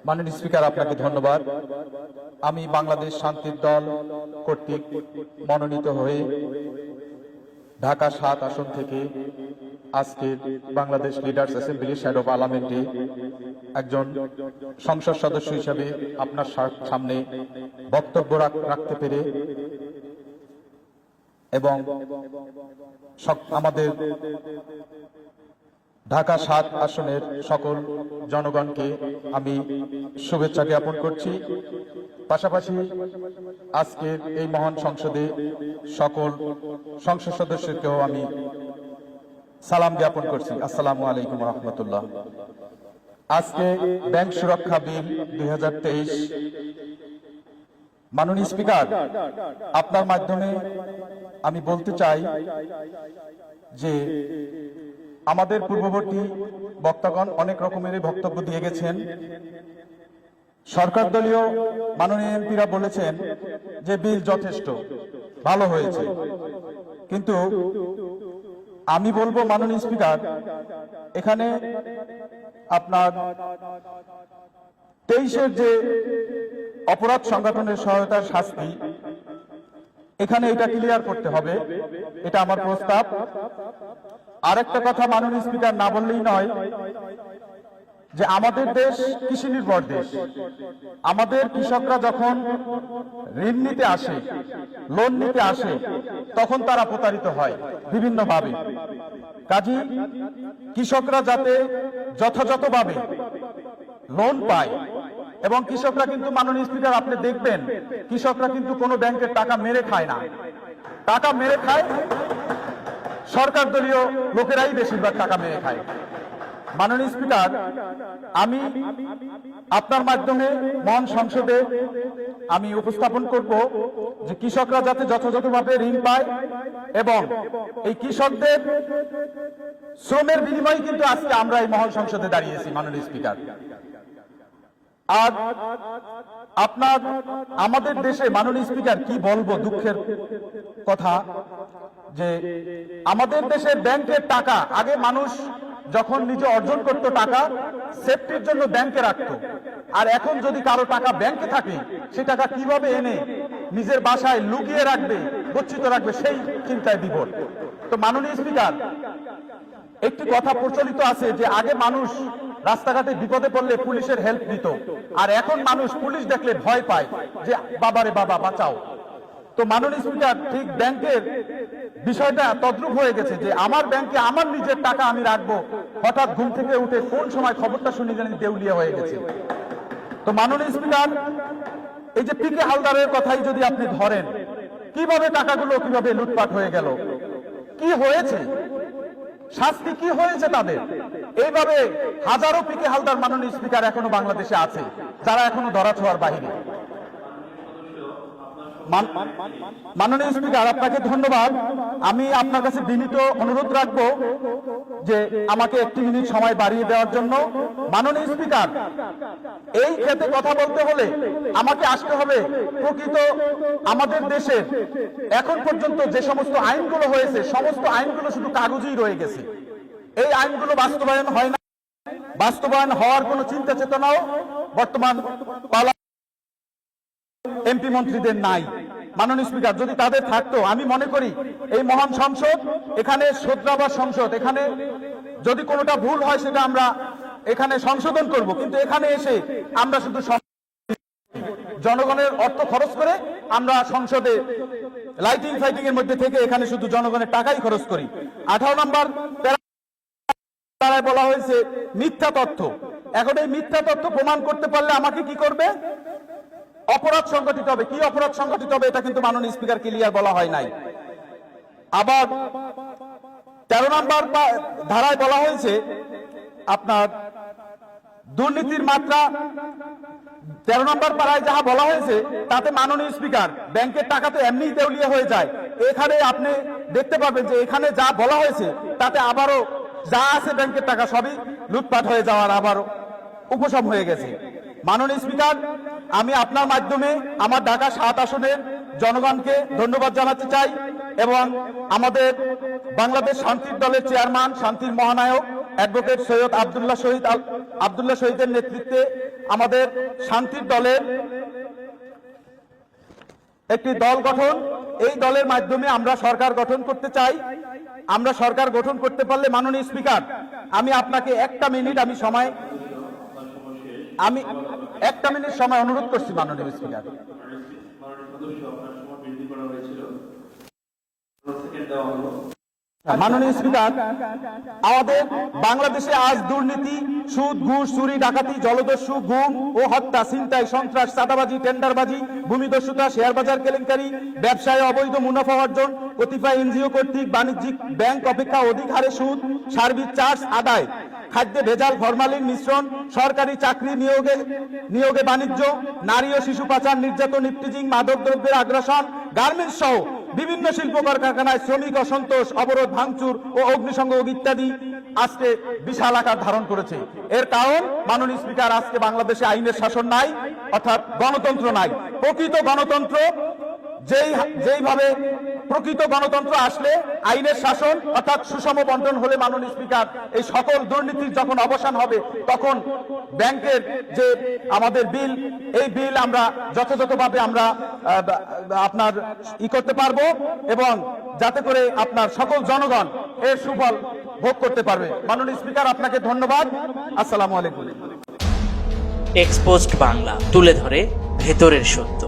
মাননীয় স্পিকার, আপনাকে ধন্যবাদ। আমি বাংলাদেশ শান্তির দল কর্তৃক মনোনীত হয়ে ঢাকা ৭ আসন থেকে আজকের বাংলাদেশ লিডার্স অ্যাসেম্বলি শ্যাডো পার্লামেন্টে একজন সংসদ সদস্য হিসেবে আপনার সামনে বক্তব্য রাখতে পেরে এবং আমাদের ঢাকা ৭ আসনের সকল জনগণকে আমি শুভেচ্ছা জ্ঞাপন করছি। পাশাপাশি আজকের এই মহান সংসদে সকল সংসদ সদস্যকেও আমি সালাম জ্ঞাপন করছি। আসসালামু আলাইকুম রহমতুল্লাহ। আজকে ব্যাংক সুরক্ষা বিল ২০২৩, মাননীয় স্পিকার, আপনার মাধ্যমে আমি বলতে চাই যে আমাদের পূর্ববর্তী বক্তাগণ অনেক রকমের বক্তব্য দিয়ে গেছেন। সরকার দলীয় মাননীয় এমপিরা বলেছেন যে বিল যথেষ্ট ভালো হয়েছে, কিন্তু আমি বলবো মাননীয় স্পিকার, এখানে আপনার ২৩-এর যে অপরাধ সংগঠনের সহায়তার শাস্তি, এখানে এটা ক্লিয়ার করতে হবে, এটা আমার প্রস্তাব। আরেকটা কথা মাননীয় স্পিকার না বললেই নয় যে আমাদের দেশ কৃষি নির্ভর দেশ। আমাদের কৃষকরা যখন ঋণ নিতে আসে, লোন নিতে আসে, তখন তারা প্রতারিত হয় বিভিন্নভাবে। কাজী কৃষকরা যাতে যথাযথভাবে লোন পায়, এবং কৃষকরা কিন্তু মাননীয় স্পিকার আপনি দেখবেন কৃষকরা কিন্তু কোনো ব্যাংকের টাকা মেরে খায় না, টাকা মেরে খায় সরকার দলীয় লোকেরাই বেশিরভাগ টাকা মেরে খায়। মাননীয় স্পিকার, আমি আপনার মাধ্যমে মহান সংসদে আমি উপস্থাপন করব যে কৃষকরা যাতে যথাযথভাবে ঋণ পায়, এবং এই কৃষকদের শ্রমের বিনিময়ে কিন্তু আজকে আমরা এই মহান সংসদে দাঁড়িয়েছি। মাননীয় স্পিকার, আর আপনার আমাদের দেশে মাননীয় স্পিকার কি বলবো, দুঃখের কথা যে আমাদের দেশের ব্যাংকের টাকা আগে মানুষ যখন নিজে অর্জন করত টাকা সেফটির জন্য ব্যাংকে রাখতো, আর এখন যদি কারো টাকা ব্যাংকে থাকে সে টাকা কিভাবে এনে নিজের বাসায় লুকিয়ে রাখবে, গচ্ছিত রাখবে, সেই চিন্তায় বিভোর। তো মাননীয় স্পিকার, একটি কথা প্রচলিত আছে যে আগে মানুষ রাস্তাঘাটে বিপদে পড়লে পুলিশের হেল্প নিত, আর এখন মানুষ পুলিশ দেখলে ভয় পায় যে বাবারে বাবা বাঁচাও। তো মাননীয় স্পিকার, ঠিক ব্যাংকের বিষয়টা তদ্রূপ হয়ে গেছে যে আমার ব্যাংকে আমার নিজের টাকা আমি রাখবো, হঠাৎ ঘুম থেকে উঠে কোন সময় খবরটা শুনে জানি দেউলিয়া হয়ে গেছে। তো মাননীয় স্পিকার, এই যে পিকে হালদারের কথাই যদি আপনি ধরেন, কিভাবে টাকাগুলো কিভাবে লুটপাট হয়ে গেল, কি হয়েছে, শাস্তি কি হয়েছে তাদের, এইভাবে হাজারো পিকে হালদার মাননীয় স্পিকার এখনো বাংলাদেশে আছে যারা এখনো ধরাছোঁয়ার বাহিরে। মাননীয় স্পিকার, আপনাকে ধন্যবাদ। আমি আপনার কাছে বিনীত অনুরোধ রাখবো যে আমাকে 1 মিনিট সময় বাড়িয়ে দেওয়ার জন্য। মাননীয় স্পিকার, এই ক্ষেত্রে কথা বলতে হলে আমাকে আসতে হবে প্রকৃত আমাদের দেশের এখন পর্যন্ত যে সমস্ত আইনগুলো হয়েছে, সমস্ত আইনগুলো শুধু কাগজেই রয়ে গেছে। এই আইনগুলো বাস্তবায়ন হয় না, বাস্তবায়ন হওয়ার কোনো চিন্তা চেতনাও বর্তমান এমপি মন্ত্রীদের নাই। মাননীয় স্পিকার, যদি তাদের থাকতো, আমি মনে করি এই মহান সংসদ, এখানে শ্রদ্ধাবান সংসদ, এখানে যদি কোনোটা ভুল হয় সেটা আমরা এখানে সংশোধন করব, কিন্তু এখানে এসে আমরা শুধু জনগণের অর্থ খরচ করে আমরা সংসদে লাইটিং ফাইটিং এর মধ্যে থেকে এখানে শুধু জনগণের টাকাই খরচ করি। 18 নম্বর প্যারায় বলা হয়েছে মিথ্যা তথ্য। এখন এই মিথ্যা তথ্য প্রমাণ করতে পারলে আমাকে কি করবে? অপরাধ সংগঠিত হবে। কি অপরাধ সংগঠিত হবে এটা কিন্তু মাননীয় স্পিকার ক্লিয়ার বলা হয় নাই। আবার 13 নম্বর ধারায় বলা হয়েছে আপনার দুর্নীতির মাত্রা। 13 নম্বর পাড়ায় যাহা বলা হয়েছে তাতে মাননীয় স্পিকার ব্যাংকের টাকা তো এমনি দেউলিয়া হয়ে যায়। এখানে আপনি দেখতে পাবেন যে এখানে যা বলা হয়েছে তাতে আবারও যা আছে ব্যাংকের টাকা সবই লুটপাট হয়ে যাওয়ার আবারও উপশম হয়ে গেছে। মাননীয় স্পিকার, আমি আপনার মাধ্যমে আমার ঢাকা ৭ আসনের জনগণকে ধন্যবাদ জানাতে চাই, এবং আমাদের বাংলাদেশ শান্তির দলের চেয়ারম্যান, শান্তির মহানায়ক অ্যাডভোকেট সৈয়দ আব্দুল্লাহ শহীদের নেতৃত্বে আমাদের শান্তির দলের একটি দল গঠন, এই দলের মাধ্যমে আমরা সরকার গঠন করতে চাই। আমরা সরকার গঠন করতে পারলে মাননীয় স্পিকার, আমি আপনাকে একটা মিনিট সময় অনুরোধ করছি মাননীয় স্পিকার। মাননীয় স্পিকার, আমাদের বাংলাদেশে আজ দুর্নীতি, সুদ, ঘুষ, চুরি, ডাকাতি, জলদস্যু, গুম ও হত্যা, ছিনতাই, সন্ত্রাস, চাঁদাবাজি, টেন্ডারবাজি, ভূমিদস্যুতা, শেয়ার বাজার কেলেঙ্কারি, ব্যবসায় অবৈধ মুনাফা অর্জন, কতিপয় এনজিও কর্তৃক বাণিজ্যিক ব্যাংক অপেক্ষা অধিক হারে সুদ, সার্ভিস চার্জ আদায়, খাদ্যে ভেজাল, ফরমালিন মিশ্রণ, সরকারি চাকরি নিয়োগে বাণিজ্য, নারী ও শিশু পাচার, নির্যাতন, ইফটিজিং, মাদক দ্রব্যের আগ্রাসন, গার্মেন্টস সহ বিভিন্ন শিল্প কলকারখানায় শ্রমিক অসন্তোষ, অবরোধ, ভাঙচুর ও অগ্নিসংযোগ ইত্যাদি আজকে বিশাল আকার ধারণ করেছে। এর কারণ মাননীয় স্পিকার, আজকে বাংলাদেশে আইনের শাসন নাই, অর্থাৎ গণতন্ত্র নাই। প্রকৃত গণতন্ত্র যেইভাবে প্রকৃত গণতন্ত্র আসলে আইনের শাসন অর্থাৎ সুষম বন্টন হলে মাননীয় স্পিকার, এই সকল দুর্নীতির যখন অবসান হবে, তখন ব্যাংকের যে আমাদের বিল, এই বিল আমরা যথাযথভাবে আমরা আপনার করতে পারবো, এবং যাতে করে আপনার সকল জনগণ এর সুফল ভোগ করতে পারবে। মাননীয় স্পিকার, আপনাকে ধন্যবাদ। আসসালামু আলাইকুম। এক্সপোজড বাংলা তুলে ধরে ভেতরের সত্য।